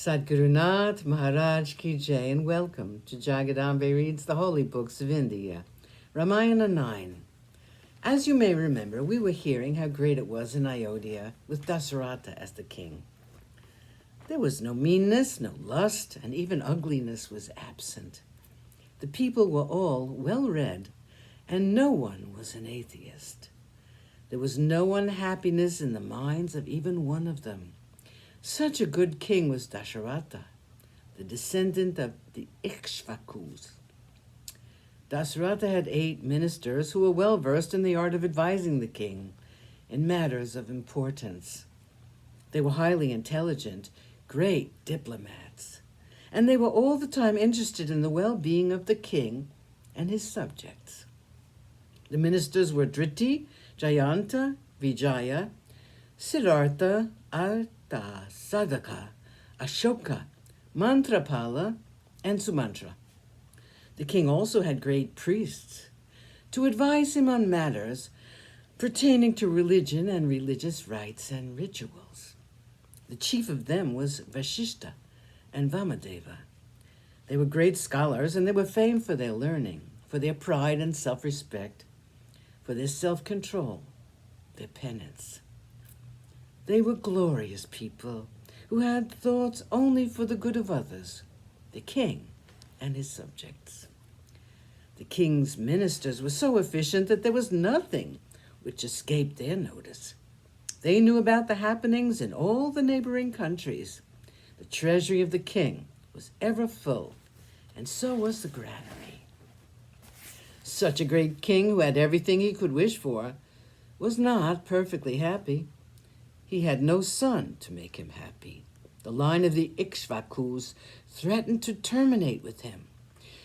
Sadgurunath Maharaj Ki Jai, and welcome to Jagadambe Reads the Holy Books of India, Ramayana9. As you may remember, we were hearing how great it was in Ayodhya with Dasarata as the king. There was no meanness, no lust, and even ugliness was absent. The people were all well-read, and no one was an atheist. There was no unhappiness in the minds of even one of them. Such a good king was Dasarata, the descendant of the Ikshvakus. Dasarata had 8 ministers who were well versed in the art of advising the king in matters of importance. They were highly intelligent, great diplomats, and they were all the time interested in the well-being of the king and his subjects. The ministers were Dhriti, Jayanta, Vijaya, Siddhartha, Artha, Sadaka, Ashoka, Mantrapala, and Sumantra. The king also had great priests to advise him on matters pertaining to religion and religious rites and rituals. The chief of them was Vasishta and Vamadeva. They were great scholars, and they were famed for their learning, for their pride and self-respect, for their self-control, their penance. They were glorious people who had thoughts only for the good of others, the king and his subjects. The king's ministers were so efficient that there was nothing which escaped their notice. They knew about the happenings in all the neighboring countries. The treasury of the king was ever full, and so was the granary. Such a great king who had everything he could wish for was not perfectly happy. He had no son to make him happy. The line of the Ikshvakus threatened to terminate with him,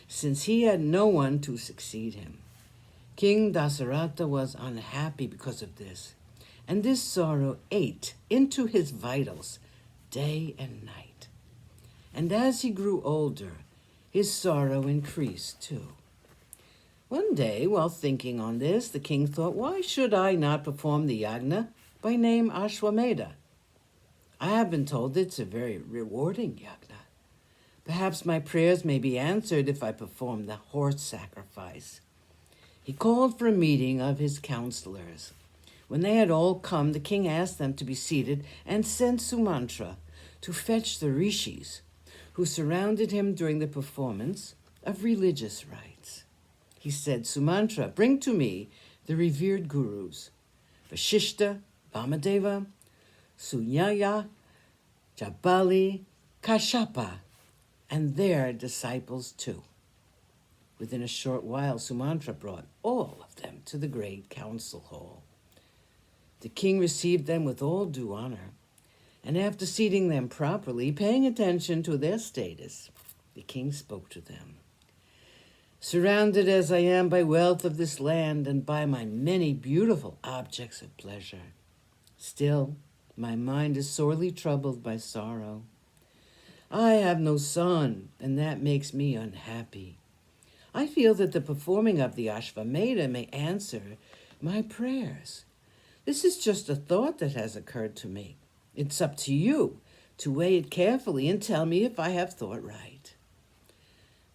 since he had no one to succeed him. King Dasarata was unhappy because of this, and this sorrow ate into his vitals day and night. And as he grew older, his sorrow increased too. One day, while thinking on this, the king thought, why should I not perform the yagna by name Ashwamedha? I have been told it's a very rewarding yagna. Perhaps my prayers may be answered if I perform the horse sacrifice. He called for a meeting of his counselors. When they had all come, the king asked them to be seated and sent Sumantra to fetch the rishis who surrounded him during the performance of religious rites. He said, Sumantra, bring to me the revered gurus, Vasishta, Vamadeva, Sunyaya, Jabali, Kashyapa, and their disciples too. Within a short while, Sumantra brought all of them to the great council hall. The king received them with all due honor, and after seating them properly, paying attention to their status, the king spoke to them. Surrounded as I am by wealth of this land and by my many beautiful objects of pleasure, still my mind is sorely troubled by sorrow. I have no son, and that makes me unhappy. I feel that the performing of the Ashvamedha may answer my prayers. This is just a thought that has occurred to me. It's up to you to weigh it carefully and tell me if I have thought right.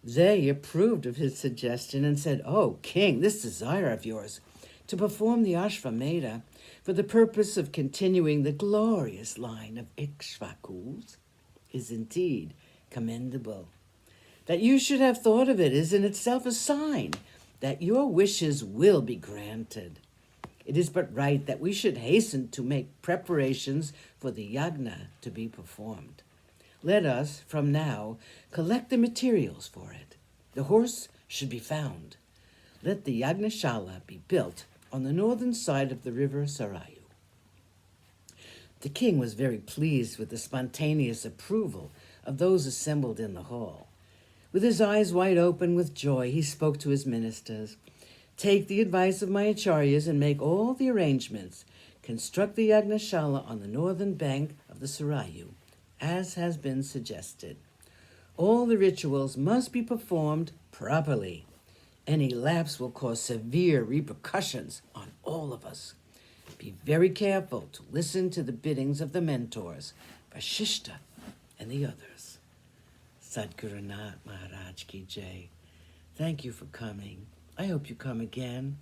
They approved of his suggestion and said, Oh, king, this desire of yours to perform the Ashvamedha for the purpose of continuing the glorious line of Ikshvakus is indeed commendable. That you should have thought of it is in itself a sign that your wishes will be granted. It is but right that we should hasten to make preparations for the yagna to be performed. Let us, from now, collect the materials for it. The horse should be found. Let the Yagnashala be built on the northern side of the river Sarayu. The king was very pleased with the spontaneous approval of those assembled in the hall. With his eyes wide open with joy, he spoke to his ministers. Take the advice of my acharyas and make all the arrangements. Construct the Yagnashala on the northern bank of the Sarayu, as has been suggested. All the rituals must be performed properly. Any lapse will cause severe repercussions on all of us. Be very careful to listen to the biddings of the mentors, Vasishta and the others. Sadhguru Nath Maharaj Ki Jai. Thank you for coming. I hope you come again.